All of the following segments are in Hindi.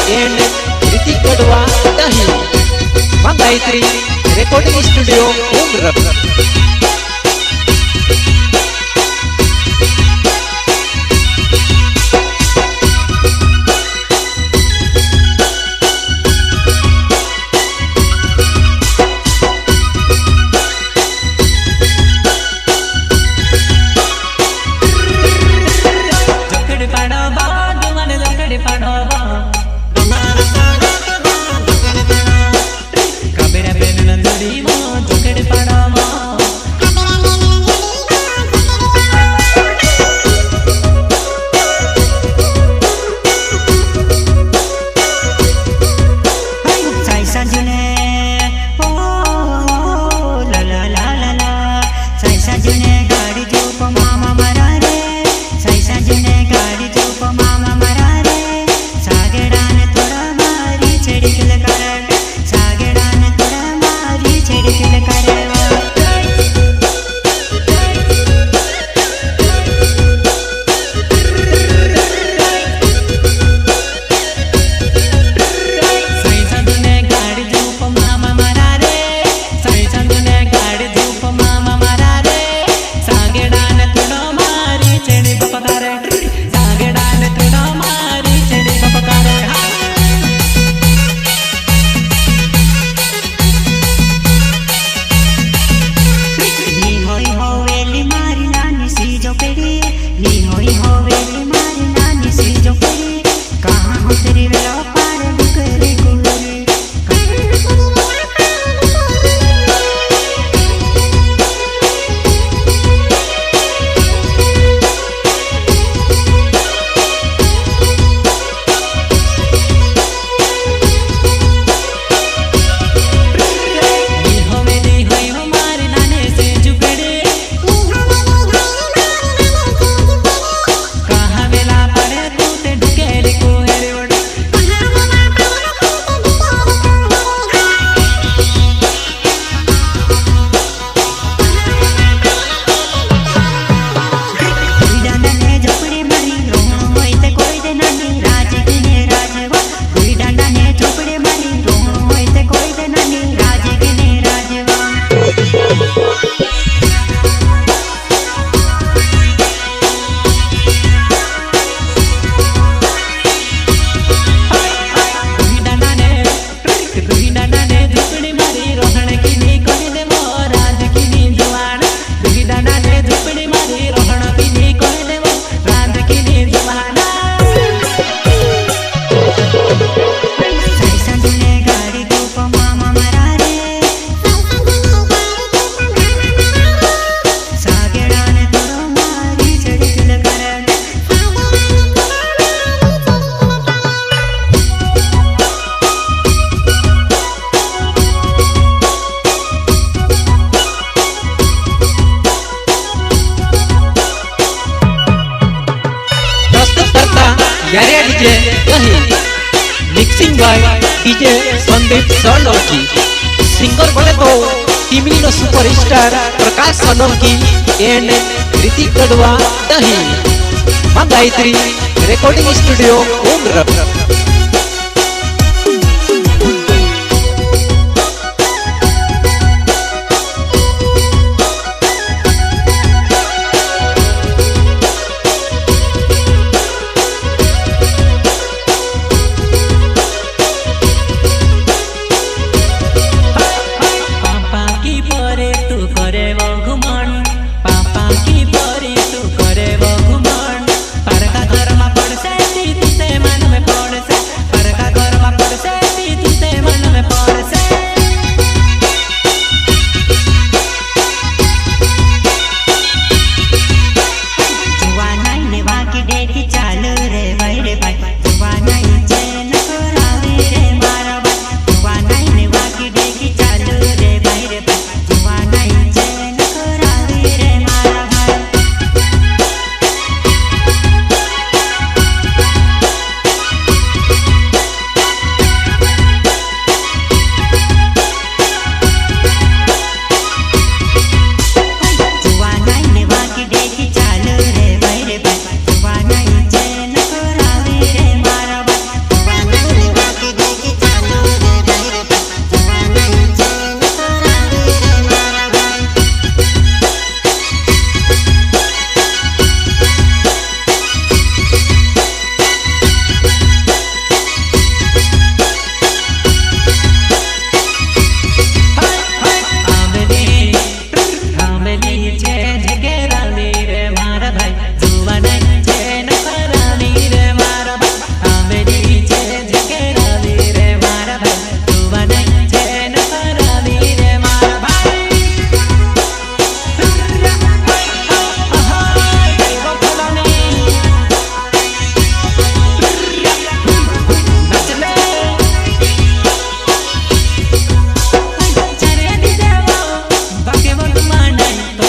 एंड ऋतिक गढ़वा दही गायत्री रिकॉर्डिंग स्टूडियो उम्र। डीजे कही mixing by DJ Sandeep Solanki. Singer बोले तो टीमी नो सुपरस्टार प्रकाश सोलंकी एंड ऋतिक गढ़वा दही गायत्री रिकॉर्डिंग स्टूडियो उम्र। पापा की परे तू करे वो घुमन, पार का घर में पड़ से मन में पड़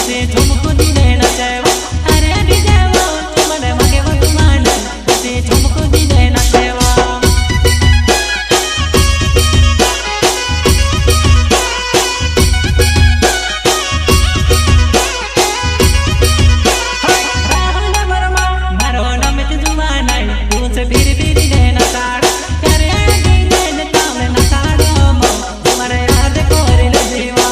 तुसे झुमको दिले नचावा अरे बिजावा तुमने मगे वो तुमाना तुसे झुमको दिले नचावा मारो नाम ते जुमाना तुसे फिर फिर ले नचाड़ा करे दिले न तामे नचाड़ो मो तुम्हारे याद कोरे ले जीवा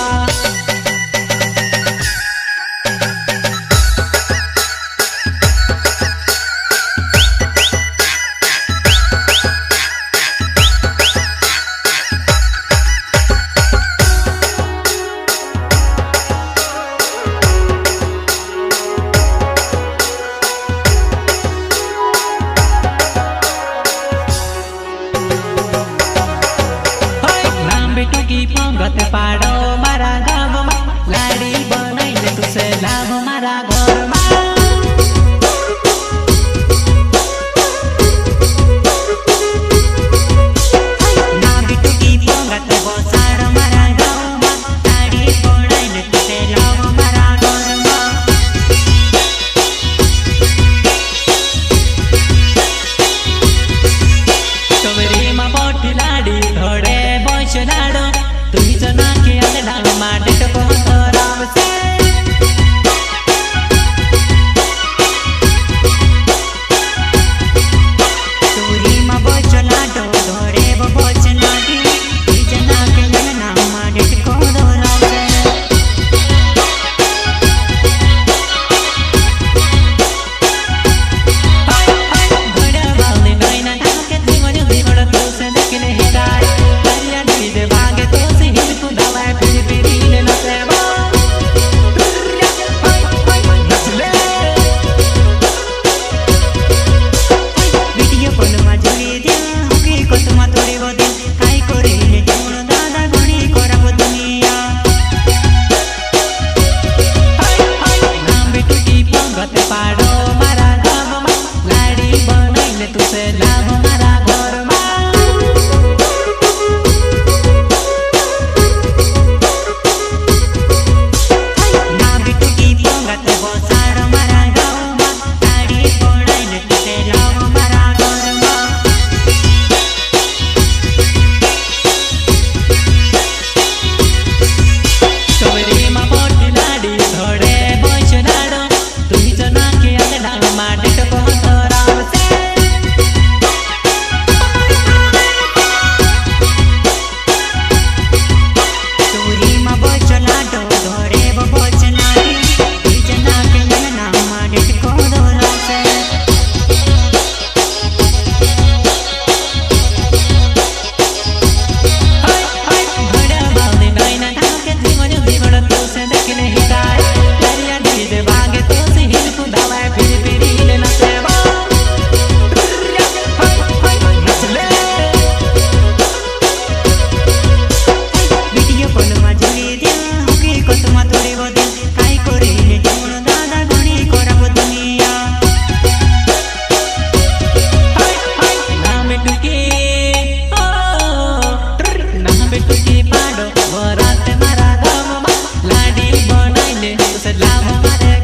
पंगत पाडो मारा गाउँमा लाडी बनाइले तुसे लाभ मारा घरमा नाबिटुकी पंगत बसाड मारा गाउँमा लाडी बनाइले तुसे लाभ मारा घरमा तोरीमा बोटी लाडी धोडे बस लाडो तुई जना के अगला माटे तो बहुत राम से तुरी मा बचना दो धोरे वो बचना दी तुई जना के अगला माटे तो बहुत राम से घड़ा वाले नैना ढाके दीवाने दीवाना तो से देखने हिदाय दरिया दीदे भागे तो से हिलकु दवाए फिर फिर ले नसेवा नचले वीडियो कॉल मा जुड़ी दिया होगी को तुम तोड़ी वो दिन काई करे ले जोन दादा गणी करब दुनिया नाम बिटुकी पंगत पाडो मारा गाउँमा लाडी बनाइले तुसे लाभ मारा घरमा नाबिटुकी पंगत बसाड मारा गाउँमा लाडी बनाइले तुसे लाभ मारा घरमा तोरीमा बोटी लाडी धोडे बस लाडो तुई जना के अगला माटे तो बहुत राम से तोरीमा बस लाडो धोडे वो बस लाडी तुई जना के अगला माटे तो बहुत राम से घड़ा वाले नैना ढाके दीवाने दीवाना तो से देखने हिदाय दरिया दीदे भागे तो से हिलकु दवाए फिर फिर ले नसेवा नचले वीडियो कॉल मा जुड़ी दिया होगी को तुम तोड़ी वो दिन काई करे ले जोन दादा गणी करब दुनिया नाम टुकी नाम टुकी पाडो बरात मारा गाउँमा लाडी बनाइले तुसे लाभ मारे